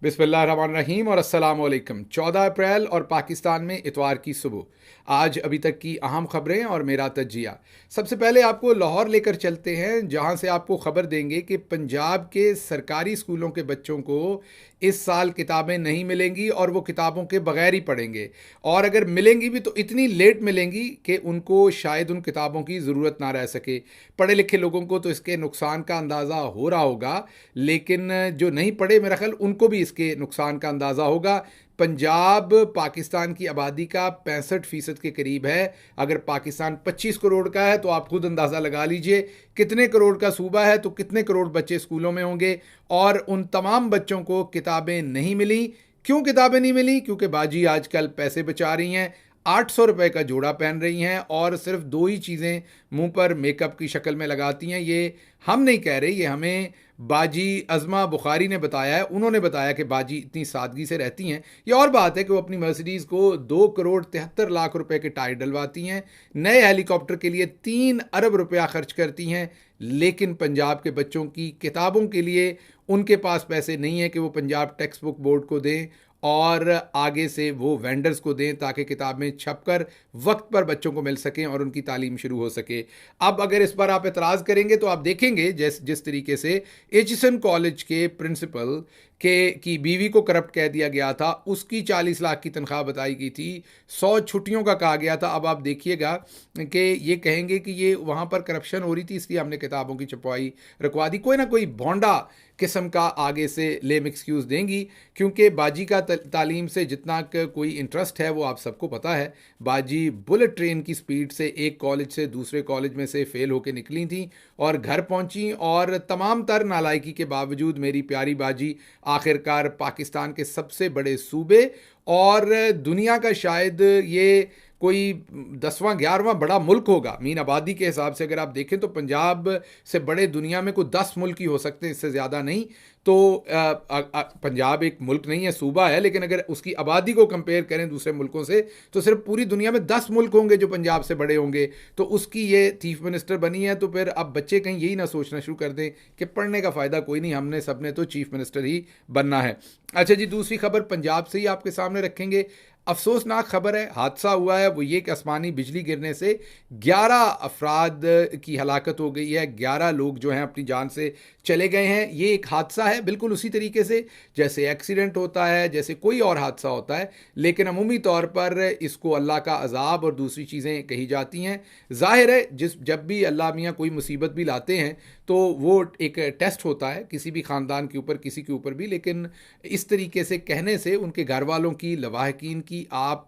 बिस्मिल्लाहिर्रहमानिर्रहीम और अस्सलाम वालेकुम। 14 अप्रैल और पाकिस्तान में इतवार की सुबह। आज अभी तक की अहम खबरें और मेरा तजिया। सबसे पहले आपको लाहौर लेकर चलते हैं, जहां से आपको खबर देंगे कि पंजाब के सरकारी स्कूलों के बच्चों को इस साल किताबें नहीं मिलेंगी और वो किताबों के बगैर ही पढ़ेंगे। और अगर मिलेंगी भी तो इतनी लेट मिलेंगी कि उनको शायद उन किताबों की ज़रूरत ना रह सके। पढ़े लिखे लोगों को तो इसके नुकसान का अंदाज़ा हो रहा होगा, लेकिन जो नहीं पढ़े मेरा ख्याल उनको भी इसके नुकसान का अंदाज़ा होगा। पंजाब पाकिस्तान की आबादी का 65% के करीब है। अगर पाकिस्तान 25 करोड़ का है तो आप खुद अंदाज़ा लगा लीजिए कितने करोड़ का सूबा है, तो कितने करोड़ बच्चे स्कूलों में होंगे। और उन तमाम बच्चों को किताबें नहीं मिली। क्यों किताबें नहीं मिली? क्योंकि बाजी आजकल पैसे बचा रही हैं। 800 रुपये का जोड़ा पहन रही हैं और सिर्फ दो ही चीज़ें मुंह पर मेकअप की शक्ल में लगाती हैं। ये हम नहीं कह रहे, ये हमें बाजी अज़मा बुखारी ने बताया है। उन्होंने बताया कि बाजी इतनी सादगी से रहती हैं। ये और बात है कि वो अपनी मर्सिडीज़ को 2 करोड़ 73 लाख रुपए के टायर डलवाती हैं, नए हेलीकॉप्टर के लिए 3 अरब रुपया खर्च करती हैं। लेकिन पंजाब के बच्चों की किताबों के लिए उनके पास पैसे नहीं है कि वो पंजाब टेक्स्ट बुक बोर्ड को दें और आगे से वो वेंडर्स को दें, ताकि किताबें छपकर वक्त पर बच्चों को मिल सकें और उनकी तालीम शुरू हो सके। अब अगर इस पर आप एतराज़ करेंगे तो आप देखेंगे जिस तरीके से एचिसन कॉलेज के प्रिंसिपल की बीवी को करप्ट कह दिया गया था, उसकी 40 लाख की तनख्वाह बताई गई थी, 100 छुट्टियों का कहा गया था। अब आप देखिएगा कि ये कहेंगे कि ये वहाँ पर करप्शन हो रही थी इसलिए हमने किताबों की छपवाई रुकवा दी। कोई ना कोई भोंडा किस्म का आगे से लेम एक्सक्यूज़ देंगी, क्योंकि बाजी का तालीम से जितना कोई इंटरेस्ट है वो आप सबको पता है। बाजी बुलेट ट्रेन की स्पीड से एक कॉलेज से दूसरे कॉलेज में से फेल होकर निकली थी और घर पहुंची, और तमाम तर नालायकी के बावजूद मेरी प्यारी बाजी आखिरकार पाकिस्तान के सबसे बड़े सूबे और दुनिया का शायद ये कोई 10वां 11वां बड़ा मुल्क होगा मीन आबादी के हिसाब से। अगर आप देखें तो पंजाब से बड़े दुनिया में कोई 10 मुल्क ही हो सकते हैं, इससे ज़्यादा नहीं। तो पंजाब एक मुल्क नहीं है, सूबा है, लेकिन अगर उसकी आबादी को कंपेयर करें दूसरे मुल्कों से तो सिर्फ पूरी दुनिया में 10 मुल्क होंगे जो पंजाब से बड़े होंगे। तो उसकी ये चीफ मिनिस्टर बनी है, तो फिर अब बच्चे कहीं यही ना सोचना शुरू कर दें कि पढ़ने का फ़ायदा कोई नहीं, हमने सबने तो चीफ मिनिस्टर ही बनना है। अच्छा जी, दूसरी खबर पंजाब से ही आपके सामने रखेंगे। अफसोसनाक खबर है, हादसा हुआ है, वो ये कि आसमानी बिजली गिरने से 11 अफराद की हलाकत हो गई है। 11 लोग जो हैं अपनी जान से चले गए हैं। ये एक हादसा है बिल्कुल उसी तरीके से जैसे एक्सीडेंट होता है, जैसे कोई और हादसा होता है, लेकिन अमूमी तौर पर इसको अल्लाह का अजाब और दूसरी चीज़ें कही जाती हैं। ज़ाहिर है जब भी अल्लाह मियाँ कोई मुसीबत भी लाते हैं तो वो एक टेस्ट होता है किसी भी ख़ानदान के ऊपर, किसी के ऊपर भी। लेकिन इस तरीके से कहने से उनके घर वालों की, लवाहकीन की, आप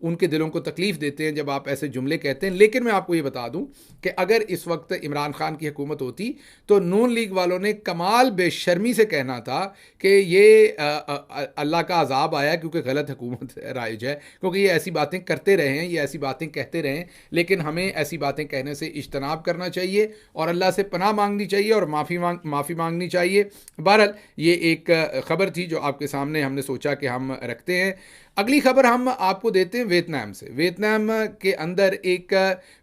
उनके दिलों को तकलीफ़ देते हैं जब आप ऐसे जुमले कहते हैं। लेकिन मैं आपको ये बता दूं कि अगर इस वक्त इमरान खान की हुकूमत होती तो नून लीग वालों ने कमाल बेशर्मी से कहना था कि ये अल्लाह का अजाब आया क्योंकि गलत हुकूमत राइज है, क्योंकि ये ऐसी बातें करते रहे हैं, ये ऐसी बातें कहते रहे हैं। लेकिन हमें ऐसी बातें कहने से इज्तनाब करना चाहिए और अल्लाह से पनाह मांगनी चाहिए और माफ़ी मांगनी चाहिए। बहरहाल ये एक ख़बर थी जो आपके सामने हमने सोचा कि हम रखते हैं। अगली खबर हम आपको देते हैं वियतनाम से। वियतनाम के अंदर एक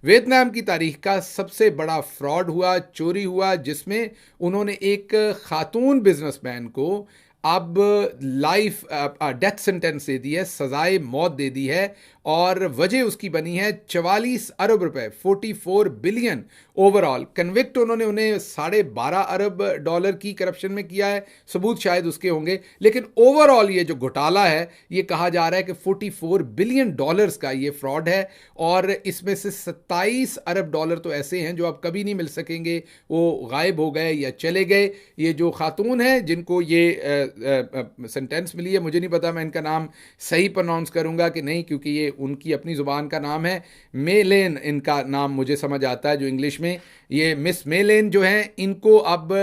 वियतनाम की तारीख का सबसे बड़ा फ्रॉड हुआ, चोरी हुआ, जिसमें उन्होंने एक खातून बिजनेसमैन को अब लाइफ डेथ सेंटेंस दे दी है, सजाए मौत दे दी है। और वजह उसकी बनी है 44 अरब रुपए, 44 बिलियन ओवरऑल। कन्विक्ट उन्होंने उन्हें $12.5 अरब की करप्शन में किया है, सबूत शायद उसके होंगे, लेकिन ओवरऑल ये जो घोटाला है ये कहा जा रहा है कि $44 बिलियन का ये फ्रॉड है। और इसमें से $27 अरब तो ऐसे हैं जो अब कभी नहीं मिल सकेंगे, वो गायब हो गए या चले गए। ये जो खातून है जिनको ये सेंटेंस मिली है, मुझे नहीं पता मैं इनका नाम सही प्रोनाउंस करूंगा कि नहीं, क्योंकि ये उनकी अपनी ज़ुबान का नाम है। मेलेन इनका नाम मुझे समझ आता है जो इंग्लिश में। ये मिस मेलेन जो हैं इनको अब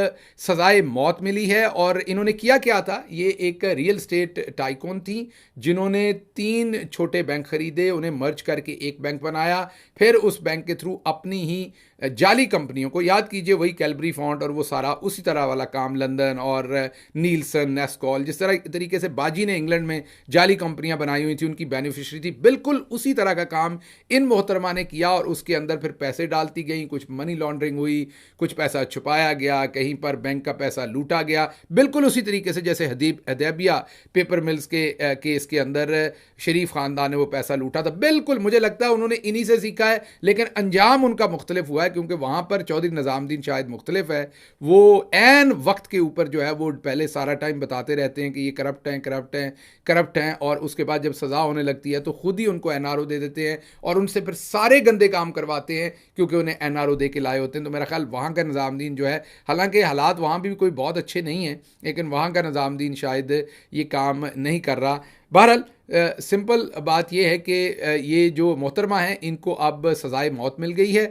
सजाए मौत मिली है। और इन्होंने किया क्या था, ये एक रियल स्टेट टाइकून थी जिन्होंने 3 छोटे बैंक खरीदे, उन्हें मर्ज करके एक बैंक बनाया, फिर उस बैंक के थ्रू अपनी ही जाली कंपनियों को, याद कीजिए वही कैलबरी फॉन्ट और वो सारा उसी तरह वाला काम, लंदन और नीलसन, नेस्कॉल, जिस तरह तरीके से बाजी ने इंग्लैंड में जाली कंपनियां बनाई हुई थी, उनकी बेनिफिशरी थी, बिल्कुल उसी तरह का काम इन मोहतरमा ने किया और उसके अंदर फिर पैसे डालती गई, कुछ मनी लॉन्ड्रिंग हुई, कुछ पैसा छुपाया गया, कहीं पर बैंक का पैसा लूटा गया, बिल्कुल उसी तरीके से जैसे हदैबिया पेपर मिल्स के केस के अंदर शरीफ खानदान ने वो पैसा लूटा था। बिल्कुल मुझे लगता है उन्होंने इन्हीं से सीखा है, लेकिन अंजाम उनका मुख्तलिफ हुआ है, क्योंकि वहां पर चौधरी निजामुद्दीन शायद मुख्तलिफ है। वो एन वक्त के ऊपर जो है वो पहले सारा टाइम बताते रहते हैं कि ये करप्ट हैं, करप्ट हैं, करप्ट हैं, और उसके बाद जब सज़ा होने लगती है तो खुद ही उनको एनआरओ दे देते हैं और उनसे फिर सारे गंदे काम करवाते हैं, क्योंकि उन्हें एनआरओ दे के लाए होते हैं। तो मेरा ख्याल वहाँ का निजामुद्दीन जो है, हालांकि हालात वहाँ भी कोई बहुत अच्छे नहीं हैं, लेकिन वहाँ का निजामुद्दीन शायद ये काम नहीं कर रहा। बहरहाल सिंपल बात यह है कि ये जो मोहतरमा हैं इनको अब सज़ाए मौत मिल गई है,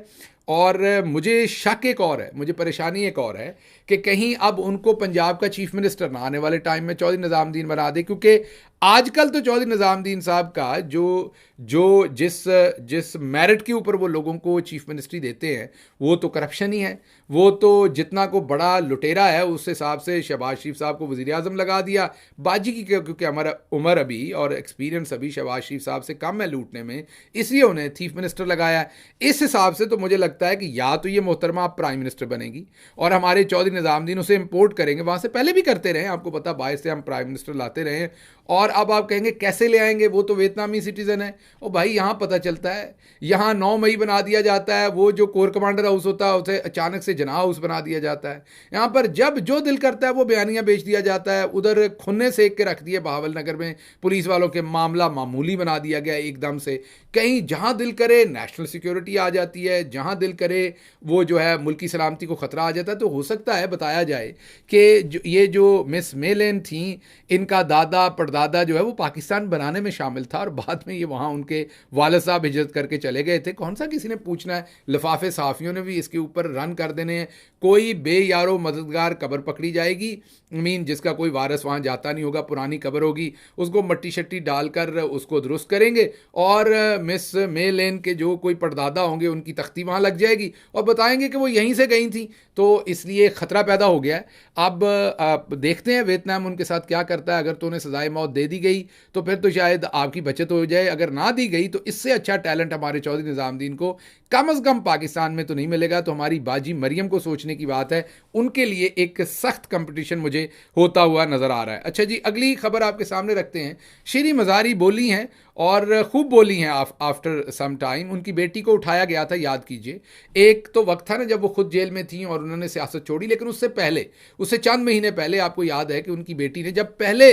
और मुझे शक एक और है, मुझे परेशानी एक और है कि कहीं अब उनको पंजाब का चीफ मिनिस्टर ना आने वाले टाइम में चौधरी निजामुद्दीन बना दे, क्योंकि आजकल तो चौधरी निजामुद्दीन साहब का जो जो जिस मेरिट के ऊपर वो लोगों को चीफ मिनिस्ट्री देते हैं वो तो करप्शन ही है। वो तो जितना को बड़ा लुटेरा है उस हिसाब से शहबाज शरीफ साहब को वज़ीर आज़म लगा दिया बाजी की, क्योंकि हमारा उम्र अभी और एक्सपीरियंस अभी शहबाज शरीफ साहब से कम है लूटने में, इसलिए उन्हें चीफ मिनिस्टर लगाया। इस हिसाब से तो मुझे लगता है कि या तो ये मोहतरमा अब प्राइम मिनिस्टर बनेगी और हमारे चौधरी निजामुद्दीन उसे इम्पोर्ट करेंगे, वहाँ से पहले भी करते रहे, आपको पता, बाहर से हम प्राइम मिनिस्टर लाते रहे, और अब आप कहेंगे कैसे ले आएंगे, वो तो वियतनामी सिटीजन है। ओ भाई, यहाँ पता चलता है, यहाँ 9 मई बना दिया जाता है, वो जो कोर कमांडर हाउस होता है उसे अचानक से जनाह हाउस बना दिया जाता है। यहाँ पर जब जो दिल करता है वो बयानियाँ बेच दिया जाता है, उधर खुन्ने सेक के रख दिए बहावल नगर में पुलिस वालों के, मामला मामूली बना दिया गया एकदम से। कहीं जहाँ दिल करे नेशनल सिक्योरिटी आ जाती है, जहाँ दिल करे वो जो है मुल्की सलामती को ख़तरा आ जाता है। तो हो सकता है बताया जाए कि ये जो मिस मेलन थी, इनका दादा परदादा जो है वो पाकिस्तान बनाने में शामिल था और बाद में ये वहाँ उनके वालिद साहब हिजरत करके चले गए थे। कौन सा किसी ने पूछना है, लिफाफे सहाफ़ियों ने भी इसके ऊपर रन कर देने हैं। कोई बेयारो मददगार कब्र पकड़ी जाएगी, मीन जिसका कोई वारिस वहाँ जाता नहीं होगा, पुरानी कब्र होगी, उसको मट्टी शट्टी डालकर उसको दुरुस्त करेंगे और मिस मेलन के जो कोई परदादा होंगे उनकी तख्ती वहाँ लग जाएगी और बताएंगे कि वो यहीं से गई थी। तो इसलिए ख़तरा पैदा हो गया है। अब देखते हैं वियतनाम उनके साथ क्या करता है। अगर तो उन्हें सजाए मौत दे दी गई तो फिर तो शायद आपकी बचत हो जाए, अगर ना दी गई तो इससे अच्छा टैलेंट हमारे चौधरी निजामुद्दीन को कम अज़ कम पाकिस्तान में तो नहीं मिलेगा। तो हमारी बाजी मरियम को सोचने की बात है, उनके लिए एक सख्त कंपटीशन मुझे होता हुआ नज़र आ रहा है। अच्छा जी, अगली खबर आपके सामने रखते हैं। शीरी मज़ारी बोली हैं और ख़ूब बोली हैं आफ्टर सम टाइम। उनकी बेटी को उठाया गया था, याद कीजिए, एक तो वक्त था ना जब वो खुद जेल में थी और उन्होंने सियासत छोड़ी, लेकिन उससे पहले, उससे चंद महीने पहले आपको याद है कि उनकी बेटी ने, जब पहले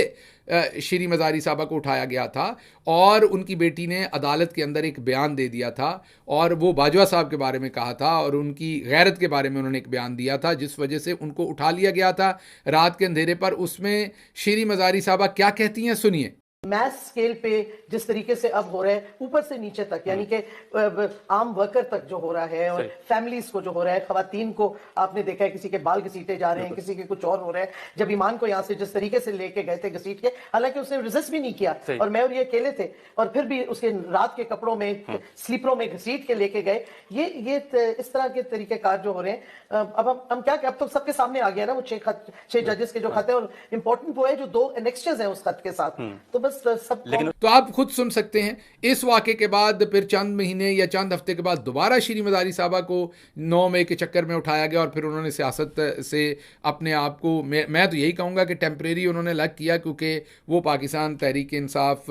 शीरी मज़ारी साहबा को उठाया गया था और उनकी बेटी ने अदालत के अंदर एक बयान दे दिया था और वो बाजवा साहब के बारे में कहा था और उनकी गैरत के बारे में उन्होंने एक बयान दिया था जिस वजह से उनको उठा लिया गया था रात के अंधेरे पर। उसमें शीरी मज़ारी साहबा क्या कहती हैं, सुनिए। मैस स्केल पे जिस तरीके से अब हो रहा है ऊपर से नीचे तक, यानी कि आम वर्कर तक जो हो रहा है और फैमिलीज को जो हो रहा है, खवातीन को आपने देखा है किसी के बाल घसीटे जा रहे हैं, किसी के कुछ और हो रहा है। जब ईमान को यहाँ से जिस तरीके से लेके गए थे घसीट के, हालांकि उसने रेजिस्ट भी नहीं किया और मैं और ये अकेले थे, और फिर भी उसके रात के कपड़ों में स्लीपरों में घसीट के लेके गए। ये इस तरह के तरीकेकार जो हो रहे हैं। अब हम क्या, अब तो सबके सामने आ गया ना वो 6 जजेस के जो खत है, और इंपॉर्टेंट वो है जो 2 एनेक्स्चर्स हैं उस खत के साथ। तो लेकिन तो आप खुद सुन सकते हैं, इस वाक़े के बाद फिर चंद महीने या चंद हफ्ते के बाद दोबारा शीरी मज़ारी साहबा को 9 मई के चक्कर में उठाया गया और फिर उन्होंने सियासत से अपने आप को, मैं तो यही कहूँगा कि टेम्परेरी उन्होंने अलग किया, क्योंकि वो पाकिस्तान तहरीक इंसाफ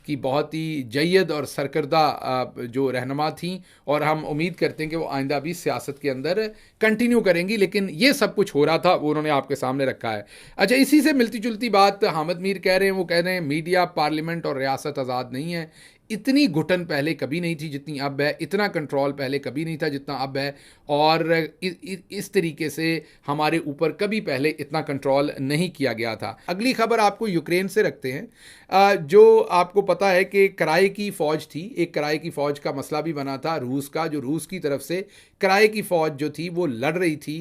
की बहुत ही जय्यद और सरकर्दा जो रहनुमा थी और हम उम्मीद करते हैं कि वो आइंदा भी सियासत के अंदर कंटिन्यू करेंगी। लेकिन ये सब कुछ हो रहा था वो उन्होंने आपके सामने रखा है। अच्छा, इसी से मिलती जुलती बात हामिद मीर कह रहे हैं। वो कह रहे हैं मीडिया, पार्लियामेंट और रियासत आज़ाद नहीं है। इतनी घुटन पहले कभी नहीं थी जितनी अब है, इतना कंट्रोल पहले कभी नहीं था जितना अब है, और इस तरीके से हमारे ऊपर कभी पहले इतना कंट्रोल नहीं किया गया था। अगली खबर आपको यूक्रेन से रखते हैं। जो आपको पता है कि किराए की फ़ौज थी, एक किराए की फ़ौज का मसला भी बना था रूस का, जो रूस की तरफ से किराए की फ़ौज जो थी वो लड़ रही थी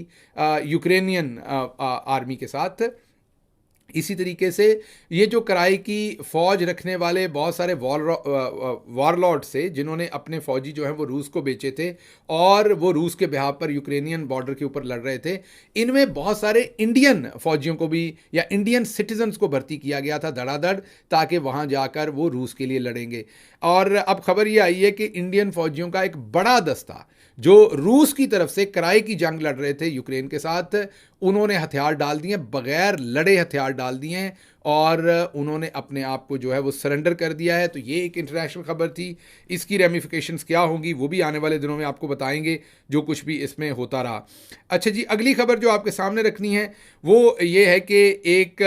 यूक्रेनियन आर्मी के साथ। इसी तरीके से ये जो कराई की फ़ौज रखने वाले बहुत सारे वॉरलॉर्ड से जिन्होंने अपने फ़ौजी जो हैं वो रूस को बेचे थे और वो रूस के बिहाफ पर यूक्रेनियन बॉर्डर के ऊपर लड़ रहे थे, इनमें बहुत सारे इंडियन फ़ौजियों को भी या इंडियन सिटीजन्स को भर्ती किया गया था धड़ाधड़, ताकि वहाँ जाकर वो रूस के लिए लड़ेंगे। और अब खबर ये आई है कि इंडियन फ़ौजियों का एक बड़ा दस्ता जो रूस की तरफ से कराई की जंग लड़ रहे थे यूक्रेन के साथ, उन्होंने हथियार डाल दिए, बगैर लड़े हथियार डाल दिए हैं और उन्होंने अपने आप को जो है वो सरेंडर कर दिया है। तो ये एक इंटरनेशनल खबर थी। इसकी रेमिफिकेशंस क्या होंगी वो भी आने वाले दिनों में आपको बताएंगे, जो कुछ भी इसमें होता रहा। अच्छा जी, अगली खबर जो आपके सामने रखनी है वो ये है कि एक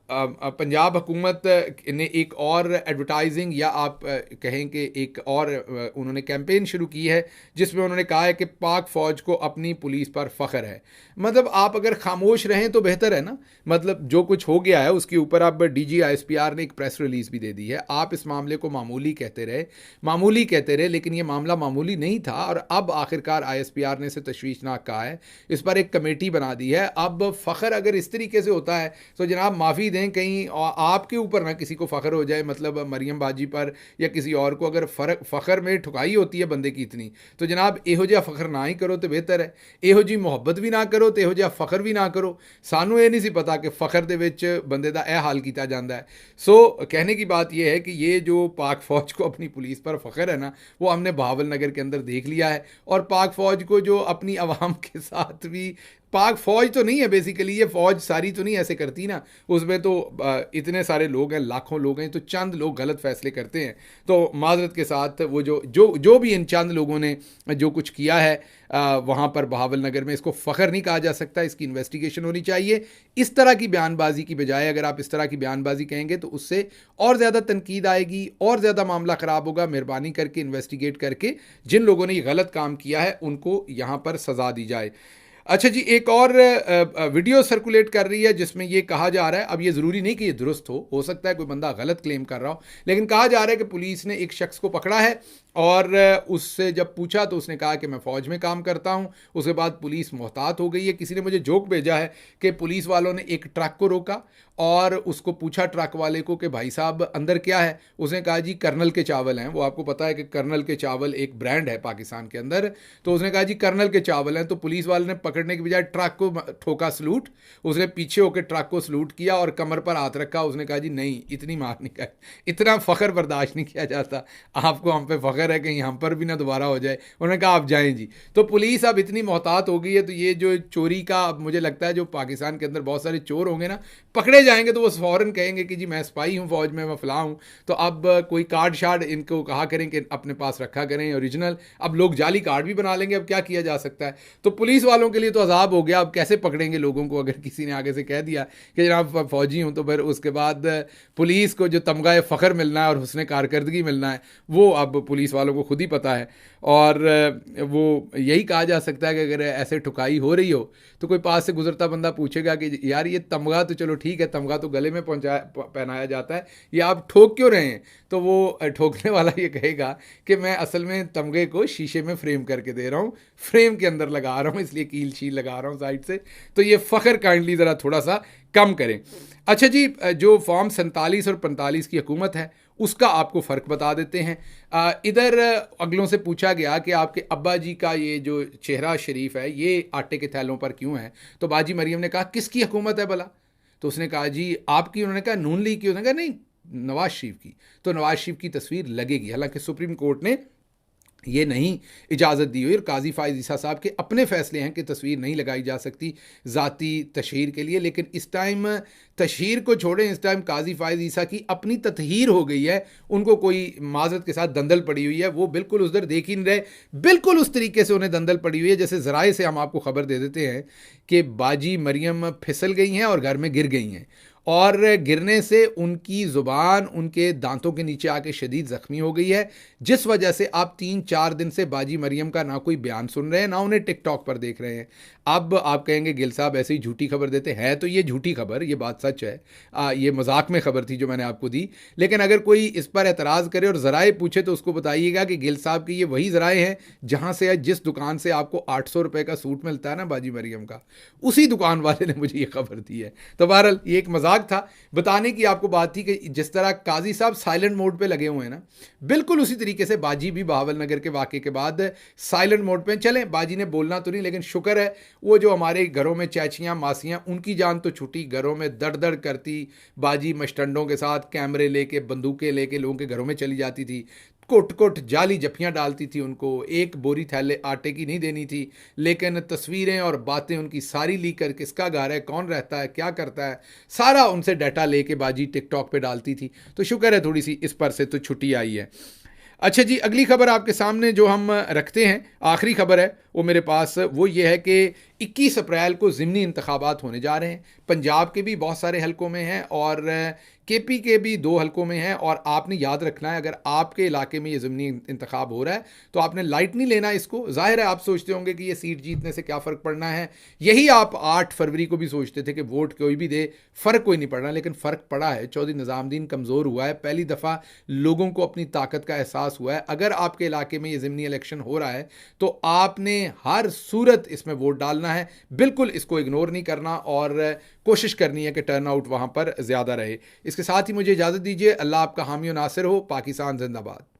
पंजाब हुकूमत ने एक और एडवर्टाइजिंग या आप कहें कि एक और उन्होंने कैंपेन शुरू की है जिसमें उन्होंने कहा है कि पाक फ़ौज को अपनी पुलिस पर फ़ख्र है। मतलब आप अगर खामोश रहें तो बेहतर है ना, मतलब जो कुछ हो गया है उसके ऊपर अब DG ISPR ने एक प्रेस रिलीज़ भी दे दी है। आप इस मामले को मामूली कहते रहे, लेकिन ये मामला मामूली नहीं था और अब आखिरकार ISPR ने इसे तशवीशनाक कहा है, इस पर एक कमेटी बना दी है। अब फ़ख्र अगर इस तरीके से होता है तो जनाब माफ़ी दें, कहीं आपके ऊपर ना किसी को फ़ख्र हो जाए, मतलब मरियम बाजी पर या किसी और को अगर फ़ख्र में ठुकाई होती है बंदे की इतनी, तो जनाब एहो जिहा फ़ख्र ना ही करो तो बेहतर है। एहो जी मोहब्बत भी ना करो तो एहो जिहा फ़ख्र भी ना करो। सानू ये नहीं सी पता कि फ़ख्र दे विच बंदे दा यह हाल किया जाता है। सो कहने की बात यह है कि ये जो पाक फ़ौज को अपनी पुलिस पर फ़ख्र है ना, वो हमने बहावल नगर के अंदर देख लिया है। और पाक फ़ौज को जो अपनी आवाम के साथ भी, पाक फ़ौज तो नहीं है बेसिकली, ये फ़ौज सारी तो नहीं ऐसे करती ना, उसमें तो इतने सारे लोग हैं, लाखों लोग हैं, तो चंद लोग गलत फ़ैसले करते हैं। तो माजरत के साथ वो जो भी इन चंद लोगों ने जो कुछ किया है वहाँ पर बहावल नगर में, इसको फ़ख्र नहीं कहा जा सकता, इसकी इन्वेस्टिगेशन होनी चाहिए। इस तरह की बयानबाजी की बजाय अगर आप इस तरह की बयानबाजी कहेंगे तो उससे और ज़्यादा तनकीद आएगी, और ज़्यादा मामला ख़राब होगा। मेहरबानी करके इन्वेस्टिगेट करके जिन लोगों ने ये गलत काम किया है उनको यहाँ पर सज़ा दी जाए। अच्छा जी, एक और वीडियो सर्कुलेट कर रही है जिसमें ये कहा जा रहा है, अब ये ज़रूरी नहीं कि ये दुरुस्त हो सकता है कोई बंदा गलत क्लेम कर रहा हो, लेकिन कहा जा रहा है कि पुलिस ने एक शख्स को पकड़ा है और उससे जब पूछा तो उसने कहा कि मैं फ़ौज में काम करता हूँ। उसके बाद पुलिस मोहतात हो गई है। किसी ने मुझे जोक भेजा है कि पुलिस वालों ने एक ट्रक को रोका और उसको पूछा ट्रक वाले को कि भाई साहब अंदर क्या है। उसने कहा जी कर्नल के चावल हैं। वो आपको पता है कि कर्नल के चावल एक ब्रांड है पाकिस्तान के अंदर। तो उसने कहा जी कर्नल के चावल हैं। तो पुलिस वाले ने पकड़ने के बजाय ट्रक को ठोका सलूट। उसने पीछे होकर ट्रक को सलूट किया और कमर पर हाथ रखा। उसने कहा जी नहीं, इतनी मार नहीं कर, इतना फ़ख्र बर्दाश्त नहीं किया जाता, आपको हम पे फ़ख्र है, कहीं हम पर भी ना दोबारा हो जाए। उन्होंने कहा आप जाएं जी। तो पुलिस अब इतनी मोहतात हो गई है, तो ये जो चोरी का, अब मुझे लगता है जो पाकिस्तान के अंदर बहुत सारे चोर होंगे ना, पकड़े जाएंगे तो वो फ़ौरन कहेंगे कि जी मैं स्पाई हूँ फ़ौज में, मैं फ़लाँ हूँ। तो अब कोई कार्ड शार्ड इनको कहा करें कि अपने पास रखा करें ओरिजिनल। अब लोग जाली कार्ड भी बना लेंगे, अब क्या किया जा सकता है। तो पुलिस वालों के लिए तो अजाब हो गया। अब कैसे पकड़ेंगे लोगों को? अगर किसी ने आगे से कह दिया कि जनाब फ़ौजी हूँ, तो फिर उसके बाद पुलिस को जो तमगा फ़ख्र मिलना है और हुस्न कारकर्दगी मिलना है वो अब पुलिस वालों को खुद ही पता है। और वो यही कहा जा सकता है कि अगर ऐसे ठुकाई हो रही हो तो कोई पास से गुजरता बंदा पूछेगा कि यार ये तमगा तो चलो ठीक है, तमगा तो गले में पहनाया जाता है, ये आप ठोक क्यों रहे हैं? तो वो ठोकने वाला ये कहेगा कि मैं असल में तमगे को शीशे में फ्रेम करके दे रहा हूँ, फ्रेम के अंदर लगा रहा हूँ, इसलिए कील शील लगा रहा हूँ साइड से। तो ये फ़ख्र काइंडली ज़रा थोड़ा सा कम करें। अच्छा जी, जो फॉर्म 47 और 45 की हुकूमत है उसका आपको फ़र्क बता देते हैं। इधर अगलों से पूछा गया कि आपके अब्बा जी का ये जो चेहरा शरीफ है ये आटे के थैलों पर क्यों है? तो बाजी मरियम ने कहा किसकी हुकूमत है भला? तो उसने कहा जी आपकी। उन्होंने कहा नून लीग की? उसने कहा नहीं, नवाज शरीफ की। तो नवाज शरीफ की तस्वीर लगेगी, हालांकि सुप्रीम कोर्ट ने ये नहीं इजाज़त दी हुई और काजी फ़ाइज़ ईसा साहब के अपने फ़ैसले हैं कि तस्वीर नहीं लगाई जा सकती ज़ाती तशहीर के लिए। लेकिन इस टाइम तशहीर को छोड़ें, इस टाइम काजी फ़ाइज़ ईसा की अपनी ततहीर हो गई है। उनको कोई माजरत के साथ दंदल पड़ी हुई है, वो बिल्कुल उधर देख ही नहीं रहे, बिल्कुल उस तरीके से उन्हें दंदल पड़ी हुई है जैसे ज़राए से हम आपको ख़बर दे देते हैं कि बाजी मरियम फिसल गई हैं और घर में गिर गई हैं, और गिरने से उनकी ज़ुबान उनके दांतों के नीचे आके शदीद ज़ख्मी हो गई है, जिस वजह से आप 3-4 दिन से बाजी मरियम का ना कोई बयान सुन रहे हैं, ना उन्हें टिकटॉक पर देख रहे हैं। अब आप कहेंगे गिल साहब ऐसे ही झूठी खबर देते हैं, तो ये झूठी खबर, ये बात सच है। ये मजाक में खबर थी जो मैंने आपको दी। लेकिन अगर कोई इस पर एतराज़ करे और ज़राए पूछे तो उसको बताइएगा कि गिल साहब की ये वही ज़राए हैं जहाँ से, जिस दुकान से आपको 800 रुपये का सूट मिलता है ना बाजी मरियम का, उसी दुकान वाले ने मुझे ये खबर दी है। तो बहरहाल ये एक मजाक था। बताने की आपको बात थी कि जिस तरह काजी साहब साइलेंट मोड पे लगे हुए हैं ना, बिल्कुल उसी तरीके से बाजी भी बहावल नगर के वाक़े के बाद साइलेंट मोड पे चलें। बाजी ने बोलना तो नहीं, लेकिन शुक्र है वो जो हमारे घरों में चाचियाँ मासियाँ, उनकी जान तो छुट्टी, घरों में दड़ दड़ करती बाजी मस्टंडों के साथ कैमरे लेके बंदूकें लेके लोगों के घरों में चली जाती थी, कुट कुट जाली जफियाँ डालती थी, उनको एक बोरी थैले आटे की नहीं देनी थी। लेकिन तस्वीरें और बातें उनकी सारी लीक कर, किसका घर है, कौन रहता है, क्या करता है, सारा उनसे डाटा लेके बाजी टिकटॉक पे डालती थी। तो शुक्र है थोड़ी सी इस पर से तो छुट्टी आई है। अच्छा जी, अगली खबर आपके सामने जो हम रखते हैं, आखिरी खबर है वो मेरे पास, वो ये है कि 21 अप्रैल को ज़िमनी इंतखाबात होने जा रहे हैं। पंजाब के भी बहुत सारे हलकों में हैं और केपी के भी 2 हलकों में हैं। और आपने याद रखना है, अगर आपके इलाके में ये ज़िमनी इंतखाब हो रहा है तो आपने लाइट नहीं लेना इसको। ज़ाहिर है आप सोचते होंगे कि ये सीट जीतने से क्या फ़र्क पड़ना है, यही आप 8 फरवरी को भी सोचते थे कि वोट कोई भी दे फ़र्क कोई नहीं पड़ना, लेकिन फ़र्क पड़ा है। चौधरी निज़ामुद्दीन कमज़ोर हुआ है, पहली दफ़ा लोगों को अपनी ताकत का एहसास हुआ है। अगर आपके इलाके में ये ज़िमनी इलेक्शन हो रहा है तो आपने हर सूरत इसमें वोट डालना है, बिल्कुल इसको इग्नोर नहीं करना और कोशिश करनी है कि टर्नआउट वहाँ पर ज़्यादा रहे। इसके साथ ही मुझे इजाज़त दीजिए। अल्लाह आपका हामी और नासिर हो। पाकिस्तान जिंदाबाद।